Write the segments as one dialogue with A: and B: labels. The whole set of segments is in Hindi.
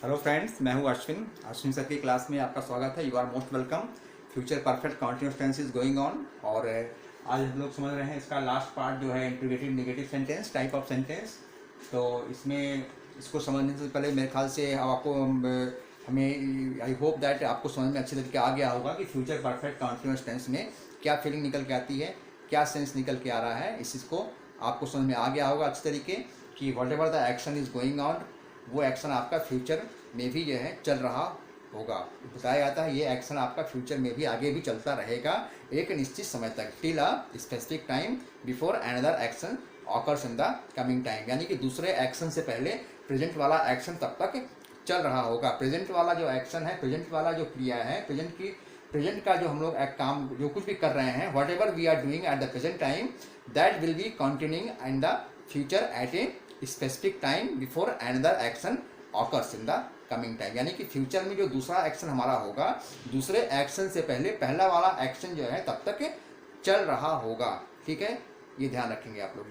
A: हेलो फ्रेंड्स, मैं हूं अश्विन सर की क्लास में आपका स्वागत है। You are most welcome. Future perfect continuous tense is going on और आज हम लोग समझ रहे हैं इसका लास्ट पार्ट जो है integrated negative sentence, type of sentence. तो इसमें इसको समझने से पहले मेरे ख्याल से अब आपको हमें आई होप दैट आपको समझ में अच्छे तरीके आ गया होगा कि फ्यूचर परफेक्ट कॉन्टिन्यूस टेंस में क्या फीलिंग निकल के आती है, क्या सेंस निकल के आ रहा है। इस चीज़ को आपको समझ में आ गया होगा अच्छे तरीके कि what ever the action is going on, वो एक्शन आपका फ्यूचर में भी जो है चल रहा होगा। बताया जाता है ये एक्शन आपका फ्यूचर में भी आगे भी चलता रहेगा एक निश्चित समय तक, till a specific time before another action occurs in the coming time. यानी कि दूसरे एक्शन से पहले प्रेजेंट वाला एक्शन तब तक चल रहा होगा। प्रेजेंट वाला जो एक्शन है, प्रेजेंट वाला जो क्रिया है, प्रेजेंट का जो हम लोग एक काम जो कुछ भी कर रहे हैं, whatever we are doing at the present time, that will be continuing in the future at a specific time before another action occurs in the coming time. यानी कि फ्यूचर में जो दूसरा एक्शन हमारा होगा, दूसरे एक्शन से पहले पहला वाला एक्शन जो है तब तक चल रहा होगा। ठीक है, ये ध्यान रखेंगे आप लोग।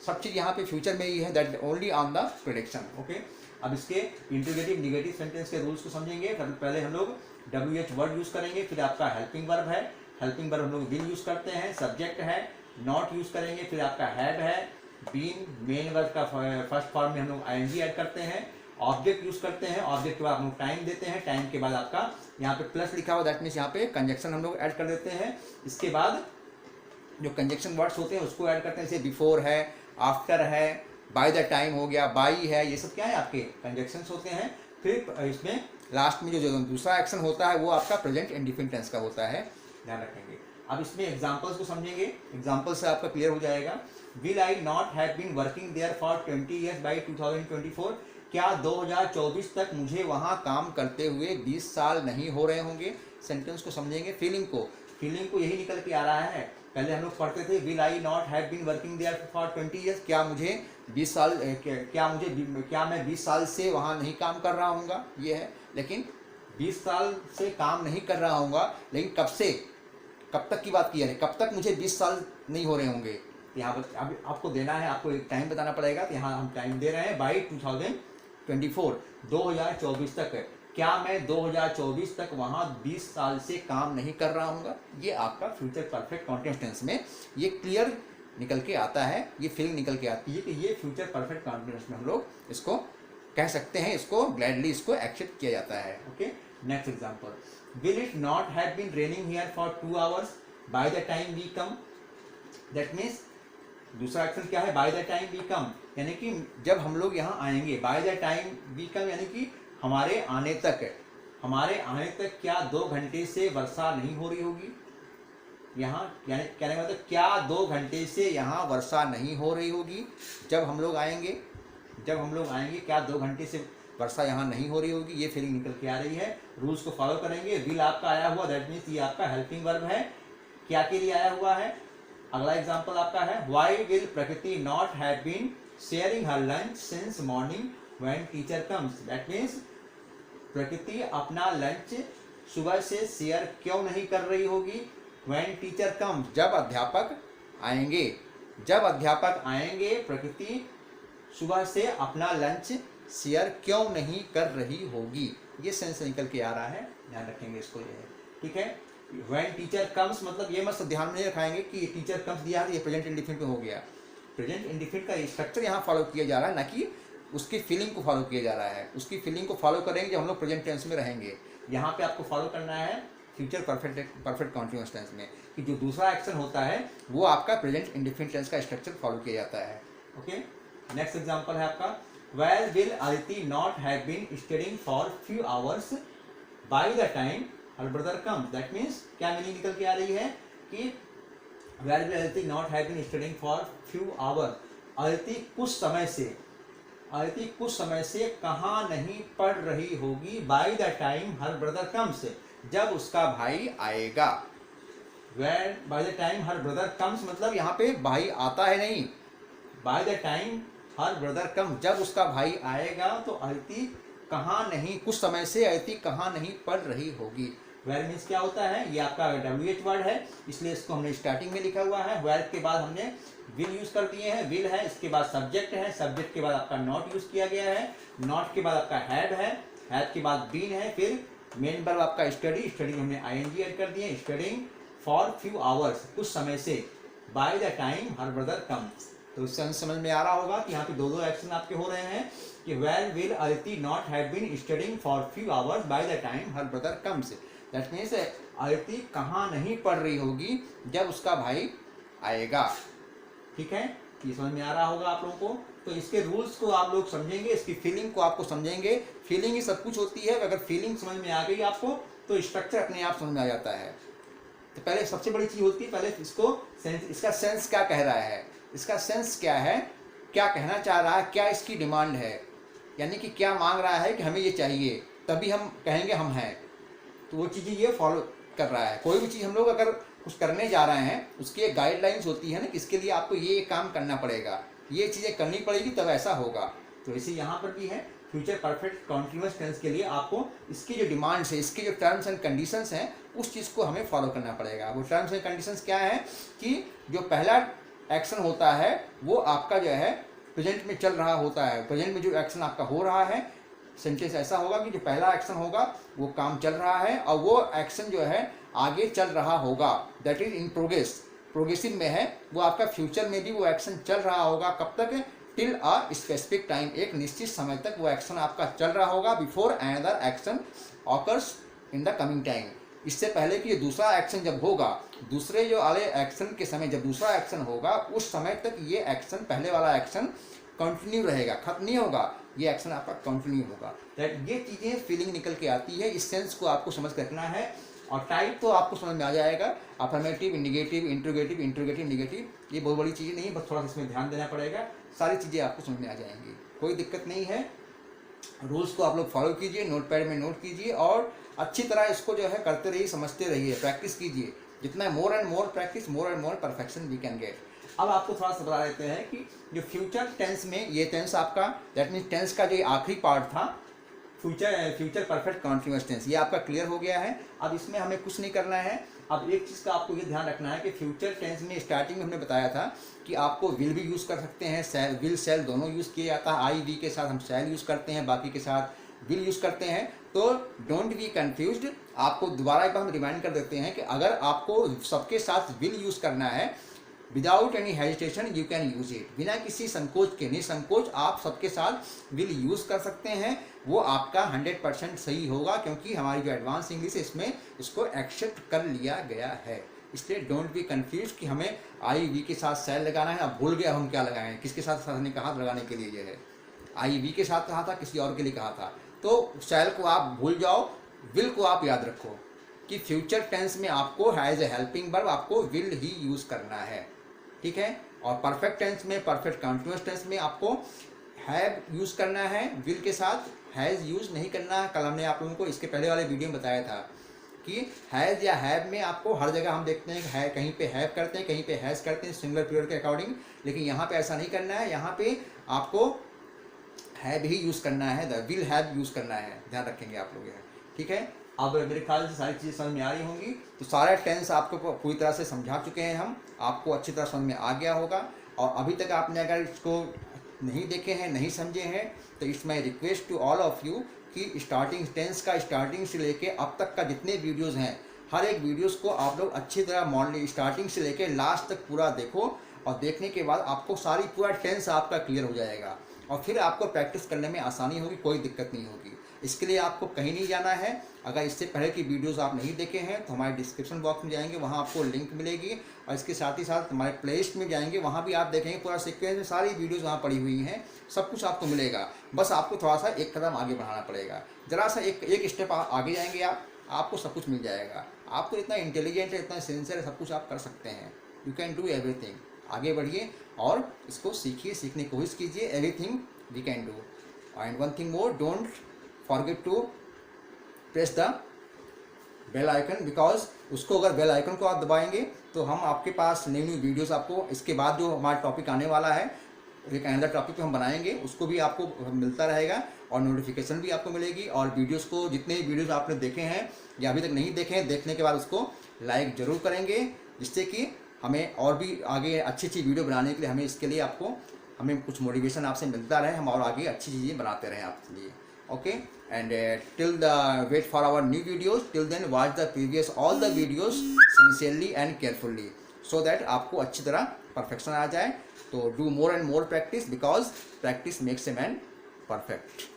A: सब चीज़ यहाँ पे फ्यूचर में ही है, that only on the prediction. Okay, अब इसके इंटीग्रेटिव निगेटिव सेंटेंस के रूल्स को समझेंगे। पहले हम लोग WH वर्ड यूज करेंगे, फिर आपका हेल्पिंग वर्ब है, हेल्पिंग वर्ब हम लोग विल यूज करते हैं, सब्जेक्ट है, नॉट यूज करेंगे, फिर आपका हैव है, बीन मेन वर्ब का फर्स्ट फॉर्म में हम लोग ING ऐड करते हैं, ऑब्जेक्ट यूज करते हैं, ऑब्जेक्ट के बाद हम लोग टाइम देते हैं, टाइम के बाद आपका यहाँ पे प्लस लिखा हुआ, दैट मीन्स यहाँ पे कंजक्शन हम लोग ऐड कर देते हैं। इसके बाद जो कंजक्शन वर्ड्स होते हैं उसको ऐड करते हैं, जैसे बिफोर है, आफ्टर है, बाय द टाइम हो गया, बाई है, ये सब क्या है आपके कंजक्शंस होते हैं। फिर इसमें लास्ट में जो दूसरा एक्शन होता है वो आपका प्रेजेंट इंडिफिनिट टेंस का होता है, ध्यान रखेंगे। अब इसमें एग्जांपल्स को समझेंगे, एग्जांपल से आपका क्लियर हो जाएगा। Will I not have been working there for 20 years by 2024, क्या 2024 तक मुझे वहाँ काम करते हुए 20 साल नहीं हो रहे होंगे। सेंटेंस को समझेंगे। फीलिंग को यही निकल के आ रहा है। पहले हम लोग पढ़ते थे will I not have been working there for 20 years, क्या मुझे 20 साल क्या मैं 20 साल से वहाँ नहीं काम कर रहा हूँगा, ये है। लेकिन 20 साल से काम नहीं कर रहा हूँगा, लेकिन कब से कब तक की बात की जा रही है, कब तक मुझे 20 साल नहीं हो रहे होंगे। यहाँ पर अब आपको देना है, आपको एक टाइम बताना पड़ेगा। तो यहाँ हम टाइम दे रहे हैं बाई 2024, 2024 तक। क्या मैं 2024 तक वहाँ 20 साल से काम नहीं कर रहा हूँगा। ये आपका फ्यूचर परफेक्ट कॉन्टिन्यूअस टेंस में ये क्लियर निकल के आता है, ये फीलिंग निकल के आती है कि ये फ्यूचर परफेक्ट कॉन्टिन्यूअस में हम लोग इसको कह सकते हैं, इसको ग्लैडली इसको एक्सेप्ट किया जाता है। Okay, next example, will it not have been raining here for 2 hours by the time we come. That means दूसरा एक्शन क्या है, by the time we come, यानी कि जब हम लोग यहाँ आएंगे, by the time we come यानी कि हमारे आने तक क्या 2 घंटे से वर्षा नहीं हो रही होगी। यहाँ यानी कहने का मतलब क्या 2 घंटे से यहाँ वर्षा नहीं हो रही होगी। जब हम लोग आएंगे क्या 2 घंटे से वर्षा यहाँ नहीं हो रही होगी, ये फीलिंग निकल के आ रही है। रूल्स को फॉलो करेंगे। विल आपका आया हुआ, दैट मीन्स ये आपका हेल्पिंग वर्ब है, क्या के लिए आया हुआ है। अगला एग्जांपल आपका है, why will Prakriti not have been sharing her lunch since morning when teacher comes. That means Prakriti अपना लंच सुबह से शेयर क्यों नहीं कर रही होगी। व्हेन टीचर कम्स, जब अध्यापक आएंगे प्रकृति सुबह से अपना लंच शेयर क्यों नहीं कर रही होगी। ये सेंस निकल के आ रहा है, ध्यान रखेंगे इसको, ये है। ठीक है, व्हेन टीचर कम्स मतलब ये मत ध्यान में रखाएंगे कि टीचर कम्स दिया है तो ये प्रेजेंट इंडिफिनिट में हो गया। प्रेजेंट इंडिफिनिट का स्ट्रक्चर यहाँ फॉलो किया जा रहा है, ना कि उसकी फीलिंग को फॉलो किया जा रहा है। उसकी फीलिंग को फॉलो करेंगे जब हम लोग प्रेजेंट टेंस में रहेंगे। यहाँ पे आपको फॉलो करना है फ्यूचर परफेक्ट कॉन्टिन्यूअस टेंस में कि जो दूसरा एक्शन होता है वो आपका प्रेजेंट इंडिफिनिट टेंस का स्ट्रक्चर फॉलो किया जाता है। ओके, नेक्स्ट एग्जांपल है आपका, where will Aditi not have been studying for few hours by the time her brother comes. That means क्या मीनिंग निकल के आ रही है कि where will Aditi not have been studying for few hour, Aditi कुछ समय से कहाँ नहीं पढ़ रही होगी। By the time her brother comes, जब उसका भाई आएगा। Where by the time her brother comes मतलब यहाँ पे भाई आता है नहीं, by the time her brother come, जब उसका भाई आएगा तो अदिति कहाँ नहीं, कुछ समय से अदिति कहाँ नहीं पढ़ रही होगी। वेयर मीन्स क्या होता है, ये आपका WH वर्ड है, इसलिए इसको हमने स्टार्टिंग में लिखा हुआ है। वेयर के बाद हमने विल यूज कर दिए हैं, विल है, इसके बाद सब्जेक्ट है, सब्जेक्ट के बाद आपका नॉट यूज किया गया है, नॉट के बाद आपका हैव है, हैव के बाद बीन है, फिर मेन वर्ब आपका स्टडी, स्टडी में हमने आईएनजी ऐड कर दिए, स्टडिंग फॉर फ्यू आवर्स, कुछ समय से, bye the time her brother comes. तो इससे समझ में आ रहा होगा कि यहाँ पे दो एक्शन आपके हो रहे हैं कि well will Aditi not have been studying for few hours by the time her brother comes. That means Aditi कहाँ नहीं पढ़ रही होगी जब उसका भाई आएगा। ठीक है, ये समझ में आ रहा होगा आप लोगों को। तो इसके रूल्स को आप लोग समझेंगे, इसकी फीलिंग को आपको समझेंगे। फीलिंग ही सब कुछ होती है, अगर फीलिंग समझ में आ गई आपको तो स्ट्रक्चर अपने आप समझ में आ जाता है। तो पहले सबसे बड़ी चीज होती है, पहले इसको सेंस, इसका सेंस क्या कह रहा है, इसका सेंस क्या है, क्या कहना चाह रहा है, क्या इसकी डिमांड है, यानी कि क्या मांग रहा है कि हमें ये चाहिए, तभी हम कहेंगे हम हैं। तो वो चीज़ें ये फॉलो कर रहा है। कोई भी चीज़ हम लोग अगर कुछ करने जा रहे हैं, उसकी एक गाइडलाइंस होती है ना, इसके लिए आपको ये काम करना पड़ेगा, ये चीज़ें करनी पड़ेगी तब ऐसा होगा। तो इसे यहाँ पर भी है, फ्यूचर परफेक्ट कॉन्टिन्यूअस टेंस के लिए आपको इसकी जो डिमांड्स है, इसके जो टर्म्स एंड कंडीशंस हैं, उस चीज़ को हमें फॉलो करना पड़ेगा। वो टर्म्स एंड कंडीशंस क्या है कि जो पहला एक्शन होता है वो आपका जो है प्रेजेंट में चल रहा होता है, प्रेजेंट में जो एक्शन आपका हो रहा है, सेंटेंस ऐसा होगा कि जो पहला एक्शन होगा वो काम चल रहा है और वो एक्शन जो है आगे चल रहा होगा, that is in progress, progressive में है, वो आपका फ्यूचर में भी वो एक्शन चल रहा होगा। कब तक? टिल अ स्पेसिफिक टाइम, एक निश्चित समय तक वो एक्शन आपका चल रहा होगा, before another action occurs in the coming time, इससे पहले कि ये दूसरा एक्शन जब होगा, दूसरे जो वाले एक्शन के समय जब दूसरा एक्शन होगा उस समय तक ये एक्शन, पहले वाला एक्शन कंटिन्यू रहेगा, खत्म नहीं होगा, ये एक्शन आपका कंटिन्यू होगा। दैट ये चीज़ें फीलिंग निकल के आती है, इस सेंस को आपको समझ रखना है। और टाइप तो आपको समझ में आ जाएगा, affirmative, negative, interrogative, interrogative, negative, ये बहुत बड़ी चीज़ें नहीं है, बस थोड़ा सा इसमें ध्यान देना पड़ेगा, सारी चीज़ें आपको समझ में आ जाएंगी, कोई दिक्कत नहीं है। रूल्स को आप लोग फॉलो कीजिए, नोटपैड में नोट कीजिए और अच्छी तरह इसको जो है करते रहिए, समझते रहिए, प्रैक्टिस कीजिए। जितना more and more practice, more and more perfection we can get. अब आपको थोड़ा सा बता देते हैं कि जो फ्यूचर टेंस में, ये टेंस आपका, दैट मीन्स टेंस का जो आखिरी पार्ट था, फ्यूचर परफेक्ट कॉन्टिन्यूअस टेंस, ये आपका क्लियर हो गया है। अब इसमें हमें कुछ नहीं करना है। अब एक चीज़ का आपको ये ध्यान रखना है कि फ्यूचर टेंस में स्टार्टिंग में हमने बताया था कि आपको विल भी यूज़ कर सकते हैं, सेल, विल सेल दोनों यूज़ किया जाता है। आई वी के साथ हम सेल यूज़ करते हैं, बाकी के साथ विल यूज़ करते हैं। तो डोंट बी कंफ्यूज्ड, आपको दोबारा एक बार हम रिमाइंड कर देते हैं कि अगर आपको सबके साथ विल यूज़ करना है, without any hesitation you can use it, बिना किसी संकोच के, निसंकोच आप सबके साथ विल यूज़ कर सकते हैं। वो आपका 100% सही होगा, क्योंकि हमारी जो एडवांस इंग्लिश है इसमें इसको एक्सेप्ट कर लिया गया है। इसलिए डोंट बी कंफ्यूज कि हमें आई वी के साथ सेल लगाना है, अब भूल गया हम क्या लगाएं, किसके साथ हमने कहा लगाने के लिए, ये है आई वी के साथ कहा था, किसी और के लिए कहा था। तो सेल को आप भूल जाओ, विल को आप याद रखो कि फ्यूचर टेंस में आपको हैज़ ए हेल्पिंग वर्ब, आपको विल ही यूज़ करना है, ठीक है। और परफेक्ट टेंस में, परफेक्ट कंटिन्यूअस टेंस में आपको हैव यूज़ करना है, विल के साथ हैज़ यूज़ नहीं करना है। कल हमने आप लोगों को इसके पहले वाले वीडियो में बताया था कि हैज़ या हैव में आपको हर जगह हम देखते हैं कि है, कहीं पे हैव करते हैं, कहीं पे हैज़ करते हैं सिंगुलर पीरियड के अकॉर्डिंग, लेकिन यहाँ पे ऐसा नहीं करना है। यहाँ पे आपको हैव ही यूज़ करना है, द विल हैव यूज़ करना है, ध्यान रखेंगे आप लोग, ठीक है। अब मेरे ख्याल से सारी चीज़ें समझ में आ रही होंगी। तो सारे टेंस आपको पूरी तरह से समझा चुके हैं हम, आपको अच्छी तरह समझ में आ गया होगा। और अभी तक आपने अगर इसको नहीं देखे हैं, नहीं समझे हैं, तो it's my request to all of you कि स्टार्टिंग टेंस का स्टार्टिंग से लेके अब तक का जितने वीडियोज़ हैं, हर एक वीडियोज़ को आप लोग अच्छी तरह मॉडल स्टार्टिंग से लेके लास्ट तक पूरा देखो, और देखने के बाद आपको सारी पूरा टेंस आपका क्लियर हो जाएगा और फिर आपको प्रैक्टिस करने में आसानी होगी, कोई दिक्कत नहीं होगी। इसके लिए आपको कहीं नहीं जाना है। अगर इससे पहले की वीडियोस आप नहीं देखे हैं तो हमारे डिस्क्रिप्शन बॉक्स में जाएंगे, वहाँ आपको लिंक मिलेगी, और इसके साथ ही साथ हमारे प्लेलिस्ट में जाएंगे, वहाँ भी आप देखेंगे पूरा सीक्वेंस में सारी वीडियोस वहाँ पड़ी हुई हैं, सब कुछ आपको मिलेगा। बस आपको थोड़ा सा एक कदम आगे बढ़ाना पड़ेगा, ज़रा सा एक स्टेप आगे जाएंगे आप, आपको सब कुछ मिल जाएगा। आप तो इतना इंटेलिजेंट है, इतना सिंसियर है, सब कुछ आप कर सकते हैं, यू कैन डू एवरीथिंग। आगे बढ़िए और इसको सीखिए, सीखने की कोशिश कीजिए, everything we can do. And one thing more, don't forget to press the bell icon, because उसको अगर बेल आइकन को आप दबाएंगे तो हम आपके पास नई नई वीडियोस आपको इसके बाद जो हमारा टॉपिक आने वाला है, एक अनदर टॉपिक पे हम बनाएंगे, उसको भी आपको मिलता रहेगा और नोटिफिकेशन भी आपको मिलेगी। और वीडियोस को, जितने वीडियोस आपने देखे हैं या अभी तक नहीं देखे हैं, देखने के बाद उसको लाइक ज़रूर करेंगे, जिससे कि हमें और भी आगे अच्छी अच्छी वीडियो बनाने के लिए हमें कुछ मोटिवेशन आपसे मिलता रहे, हम और आगे अच्छी चीज़ें बनाते रहें आपके लिए। Okay, and till the wait for our new videos. Till then watch the previous all the videos sincerely and carefully, so that आपको अच्छी तरह perfection आ जाए. तो do more and more practice, because practice makes a man perfect.